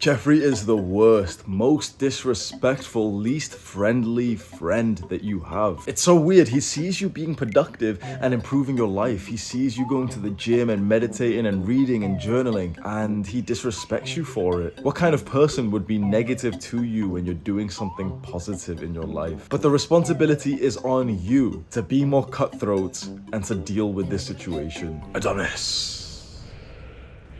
Jeffrey is the worst, most disrespectful, least friendly friend that you have. It's so weird. He sees you being productive and improving your life. He sees you going to the gym and meditating and reading and journaling, and he disrespects you for it. What kind of person would be negative to you when you're doing something positive in your life? But the responsibility is on you to be more cutthroat and to deal with this situation. Adonis.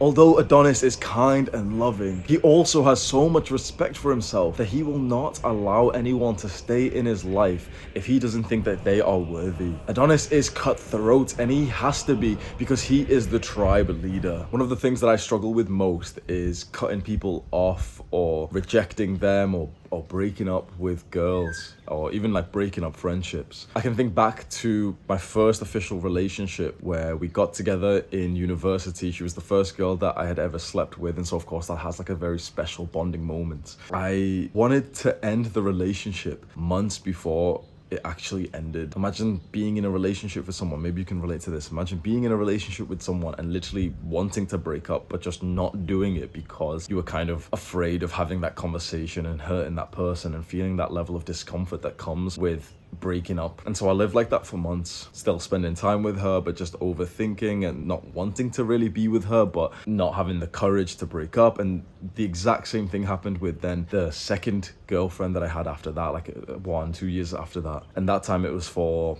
Although Adonis is kind and loving, he also has so much respect for himself that he will not allow anyone to stay in his life if he doesn't think that they are worthy. Adonis is cutthroat, and he has to be because he is the tribe leader. One of the things that I struggle with most is cutting people off or rejecting them or breaking up with girls, or even like breaking up friendships. I can think back to my first official relationship where we got together in university. She was the first girl that I had ever slept with, and so of course that has like a very special bonding moment. I wanted to end the relationship months before it actually ended. Imagine being in a relationship with someone, maybe you can relate to this. Imagine being in a relationship with someone and literally wanting to break up, but just not doing it because you were kind of afraid of having that conversation and hurting that person and feeling that level of discomfort that comes with breaking up. And so I lived like that for months, still spending time with her, but just overthinking and not wanting to really be with her, but not having the courage to break up. And the exact same thing happened with then the second girlfriend that I had after that, like 2 years after that. And that time it was for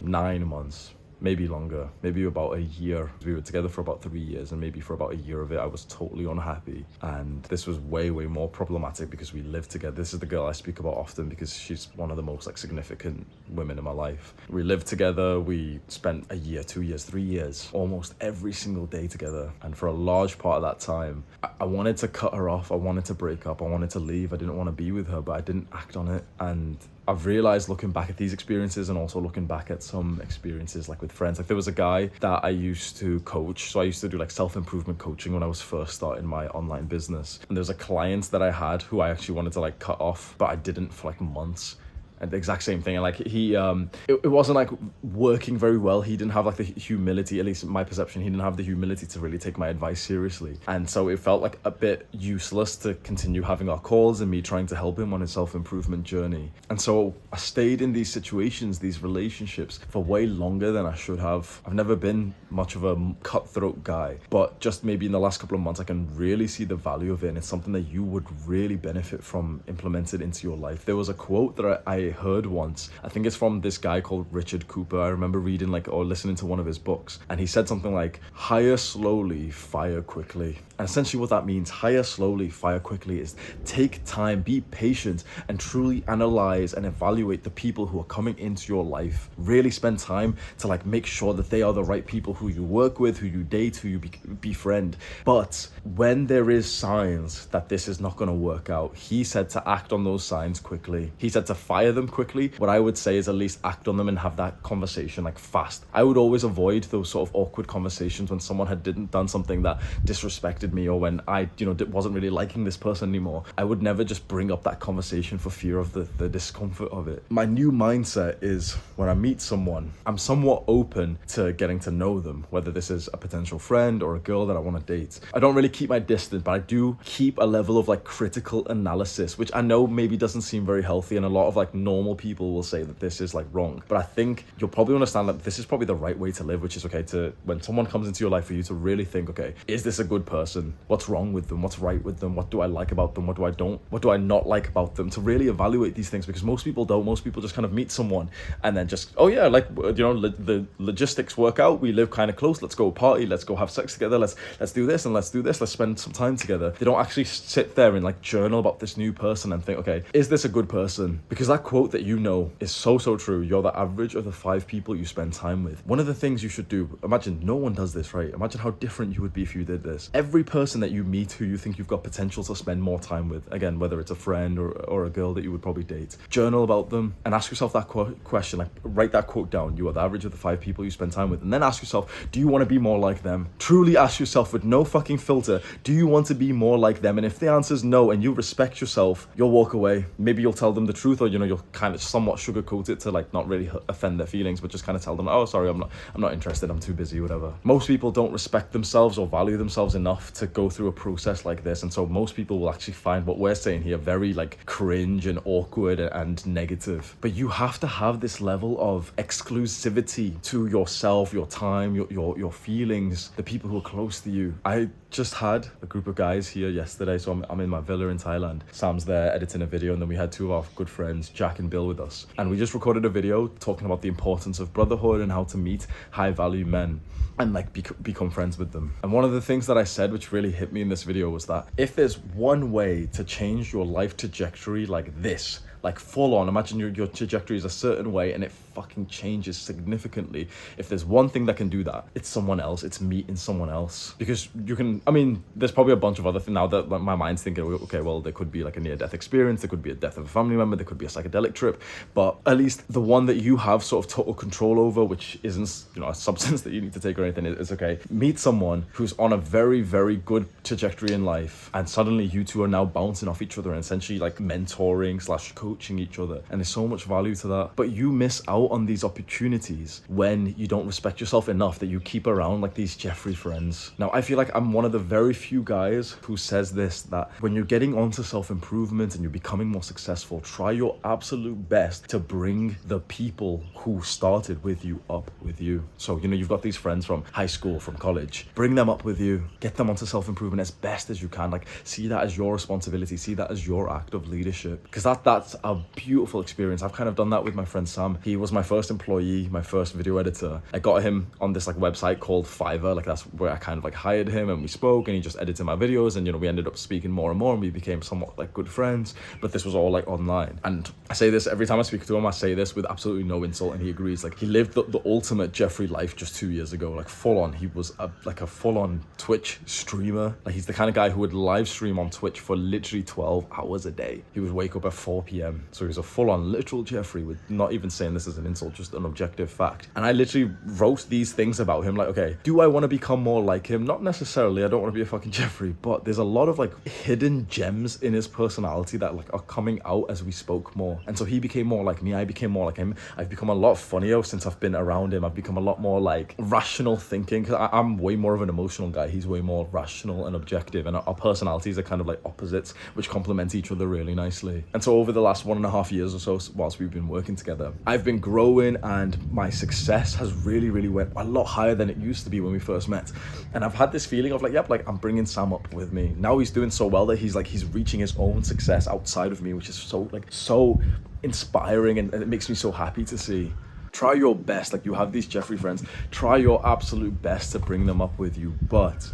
9 months. Maybe longer, maybe about a year. We were together for about 3 years, and maybe for about a year of it I was totally unhappy. And this was way more problematic because we lived together. This is the girl I speak about often because she's one of the most like significant women in my life. We lived together, we spent a year, 2 years, 3 years, almost every single day together. And for a large part of that time, I wanted to cut her off, I wanted to break up, I wanted to leave, I didn't want to be with her, but I didn't act on it. And I've realized looking back at these experiences and also looking back at some experiences like with friends, like there was a guy that I used to coach. So I used to do like self-improvement coaching when I was first starting my online business. And there was a client that I had who I actually wanted to like cut off, but I didn't for like months. And the exact same thing. And like it wasn't like working very well. He didn't have like the humility, at least in my perception, he didn't have the humility to really take my advice seriously. And so it felt like a bit useless to continue having our calls and me trying to help him on his self-improvement journey. And so I stayed in these situations, these relationships for way longer than I should have. I've never been much of a cutthroat guy, but just maybe in the last couple of months, I can really see the value of it. And it's something that you would really benefit from implemented into your life. There was a quote that I heard once. I think it's from this guy called Richard Cooper. I remember reading like or listening to one of his books, and he said something like, hire slowly, fire quickly. And essentially what that means, hire slowly, fire quickly, is take time, be patient, and truly analyze and evaluate the people who are coming into your life. Really spend time to like make sure that they are the right people who you work with, who you date, who you befriend. But when there is signs that this is not going to work out, he said to act on those signs quickly. He said to fire them quickly. What I would say is at least act on them and have that conversation like fast. I would always avoid those sort of awkward conversations when someone had done something that disrespected me, or when I wasn't really liking this person anymore. I would never just bring up that conversation for fear of the discomfort of it. My new mindset is when I meet someone, I'm somewhat open to getting to know them, whether this is a potential friend or a girl that I want to date. I don't really keep my distance, but I do keep a level of like critical analysis, which I know maybe doesn't seem very healthy, and a lot of like normal people will say that this is like wrong. But I think you'll probably understand that this is probably the right way to live, which is okay to, when someone comes into your life, for you to really think, okay, is this a good person? What's wrong with them? What's right with them? What do I like about them? What do I not like about them? To really evaluate these things, because most people don't. Most people just kind of meet someone and then just, oh yeah, like, the logistics work out. We live kind of close. Let's go party. Let's go have sex together. Let's do this and let's do this. Let's spend some time together. They don't actually sit there and like journal about this new person and think, okay, is this a good person? Because that quote that you know is so true. You're the average of the 5 people you spend time with. One of the things you should do, imagine no one does this, right? Imagine how different you would be if you did this. Every person that you meet who you think you've got potential to spend more time with, again, whether it's a friend or a girl that you would probably date, journal about them and ask yourself that question, like write that quote down. You are the average of the 5 people you spend time with. And then ask yourself, do you want to be more like them? Truly ask yourself with no fucking filter, do you want to be more like them? And if the answer is no, and you respect yourself, you'll walk away. Maybe you'll tell them the truth, or you'll kind of somewhat sugarcoat it to like not really offend their feelings, but just kind of tell them, oh sorry, I'm not interested, I'm too busy, whatever. Most people don't respect themselves or value themselves enough to go through a process like this. And so most people will actually find what we're saying here very like cringe and awkward and negative. But you have to have this level of exclusivity to yourself, your time, your feelings, the people who are close to you. I just had a group of guys here yesterday. So I'm in my villa in Thailand. Sam's there editing a video, and then we had two of our good friends, Jack and Bill, with us. And we just recorded a video talking about the importance of brotherhood and how to meet high value men and like become friends with them. And one of the things that I said which really hit me in this video was that if there's one way to change your life trajectory like this, like full on, imagine your trajectory is a certain way and it fucking changes significantly. If there's one thing that can do that, it's someone else. It's meeting someone else. Because you can, I mean, there's probably a bunch of other things now that my mind's thinking, okay, well, there could be like a near-death experience, there could be a death of a family member, there could be a psychedelic trip, but at least the one that you have sort of total control over, which isn't, you know, a substance that you need to take or anything, is okay. Meet someone who's on a very, very good trajectory in life, and suddenly you two are now bouncing off each other and essentially like mentoring / coaching each other. And there's so much value to that. But you miss out on these opportunities when you don't respect yourself enough that you keep around like these Jeffrey friends. Now, I feel like I'm one of the very few guys who says this, that when you're getting onto self-improvement and you're becoming more successful, try your absolute best to bring the people who started with you up with you. So, you know, you've got these friends from high school, from college, bring them up with you, get them onto self-improvement as best as you can. Like, see that as your responsibility, see that as your act of leadership, because that's a beautiful experience. I've kind of done that with my friend Sam. He was my first employee, my first video editor. I got him on this like website called Fiverr. Like that's where I kind of like hired him, and we spoke, and he just edited my videos, and you know, we ended up speaking more and more, and we became somewhat like good friends. But this was all like online. And I say this every time I speak to him, I say this with absolutely no insult, and he agrees. Like, he lived the ultimate Jeffrey life just 2 years ago. Like, full on, he was a full on Twitch streamer. Like, he's the kind of guy who would live stream on Twitch for literally 12 hours a day. He would wake up at 4 p.m. So he was a full on literal Jeffrey, with not even saying this as an insult, just an objective fact. And I literally wrote these things about him, like, okay, do I want to become more like him? Not necessarily. I don't want to be a fucking Jeffrey, but there's a lot of like hidden gems in his personality that like are coming out as we spoke more. And so he became more like me, I became more like him. I've become a lot funnier since I've been around him. I've become a lot more like rational thinking, because I'm way more of an emotional guy. He's way more rational and objective, and our personalities are kind of like opposites, which complement each other really nicely. And so over the last 1.5 years or so, whilst we've been working together, I've been growing, and my success has really went a lot higher than it used to be when we first met. And I've had this feeling of like, yep, like I'm bringing Sam up with me. Now he's doing so well that he's reaching his own success outside of me, which is so inspiring, and it makes me so happy to see. Try your best. Like, you have these Jeffrey friends, try your absolute best to bring them up with you. But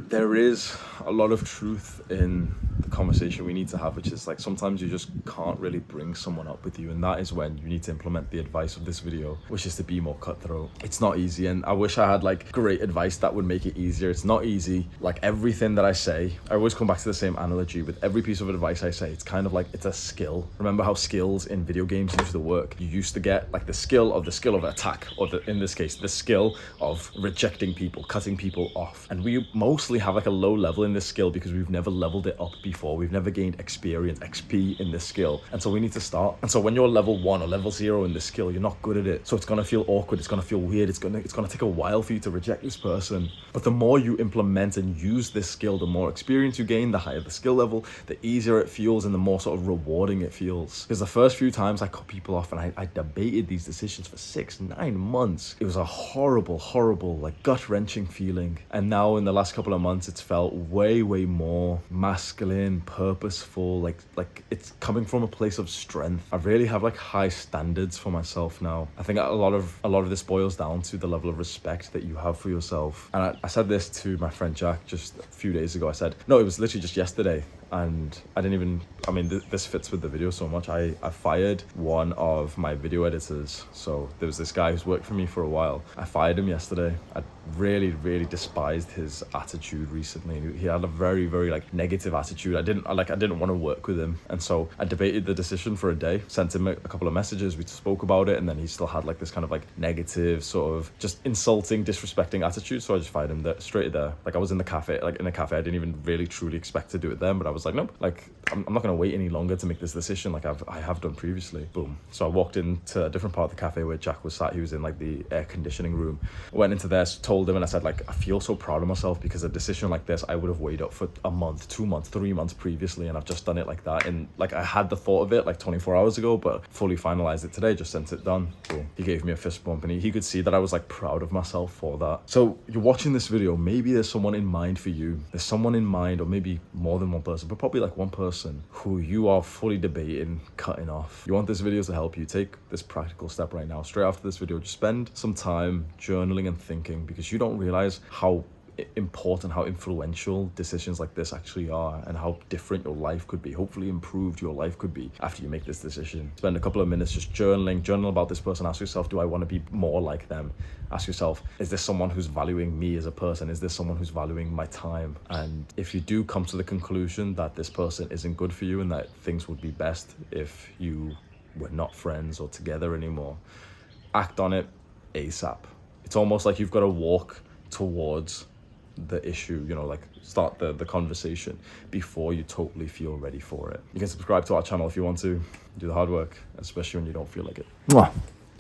there is a lot of truth in the conversation we need to have, which is like, sometimes you just can't really bring someone up with you, and that is when you need to implement the advice of this video, which is to be more cutthroat. It's not easy, and I wish I had like great advice that would make it easier. It's not easy. Like, everything that I say, I always come back to the same analogy with every piece of advice I say. It's kind of like, it's a skill. Remember how skills in video games used to work? You used to get like the skill of attack, or in this case, the skill of rejecting people, cutting people off. And we mostly have like a low level in this skill because we've never leveled it up before. We've never gained experience, XP in this skill. And so we need to start. And so when you're level 1 or level 0 in this skill, you're not good at it. So it's gonna feel awkward, it's gonna feel weird, it's gonna take a while for you to reject this person. But the more you implement and use this skill, the more experience you gain, the higher the skill level, the easier it feels, and the more sort of rewarding it feels. Because the first few times I cut people off and I debated these decisions for 6-9 months, it was a horrible like gut-wrenching feeling. And now in the last couple of months, it's felt way more masculine, purposeful, like it's coming from a place of strength. I really have like high standards for myself now. I think a lot of this boils down to the level of respect that you have for yourself. And I said this to my friend Jack just a few days ago. I said, no, it was literally just yesterday. And I didn't even, I mean, this fits with the video so much. I fired one of my video editors. So there was this guy who's worked for me for a while. I fired him yesterday. I really despised his attitude recently. He had a very like negative attitude. I didn't want to work with him. And so I debated the decision for a day, sent him a couple of messages, we spoke about it, and then he still had like this kind of like negative, sort of just insulting, disrespecting attitude. So I just fired him straight there. Like, I was in a cafe. I didn't even really truly expect to do it then, but I was like, nope, like I'm not going to wait any longer to make this decision like I have done previously. Boom. So I walked into a different part of the cafe where Jack was sat. He was in like the air conditioning room. I went into there, told told him and I said, like, I feel so proud of myself because a decision like this, I would have weighed up for a month, 2 months, 3 months previously, and I've just done it like that. And like, I had the thought of it like 24 hours ago, but fully finalized it today, just sent it done. So he gave me a fist bump, and he could see that I was like proud of myself for that. So you're watching this video, maybe there's someone in mind for you. There's someone in mind, or maybe more than one person, but probably like one person who you are fully debating cutting off. You want this video to help you. Take this practical step right now. Straight after this video, just spend some time journaling and thinking, because you don't realize how important, how influential decisions like this actually are, and how different your life could be, hopefully improved your life could be after you make this decision. Spend a couple of minutes just journal about this person. Ask yourself, do I want to be more like them? Ask yourself, is this someone who's valuing me as a person? Is this someone who's valuing my time? And if you do come to the conclusion that this person isn't good for you and that things would be best if you were not friends or together anymore, act on it ASAP. It's almost like you've got to walk towards the issue, you know, like start the conversation before you totally feel ready for it. You can subscribe to our channel if you want to. Do the hard work, especially when you don't feel like it. Mwah.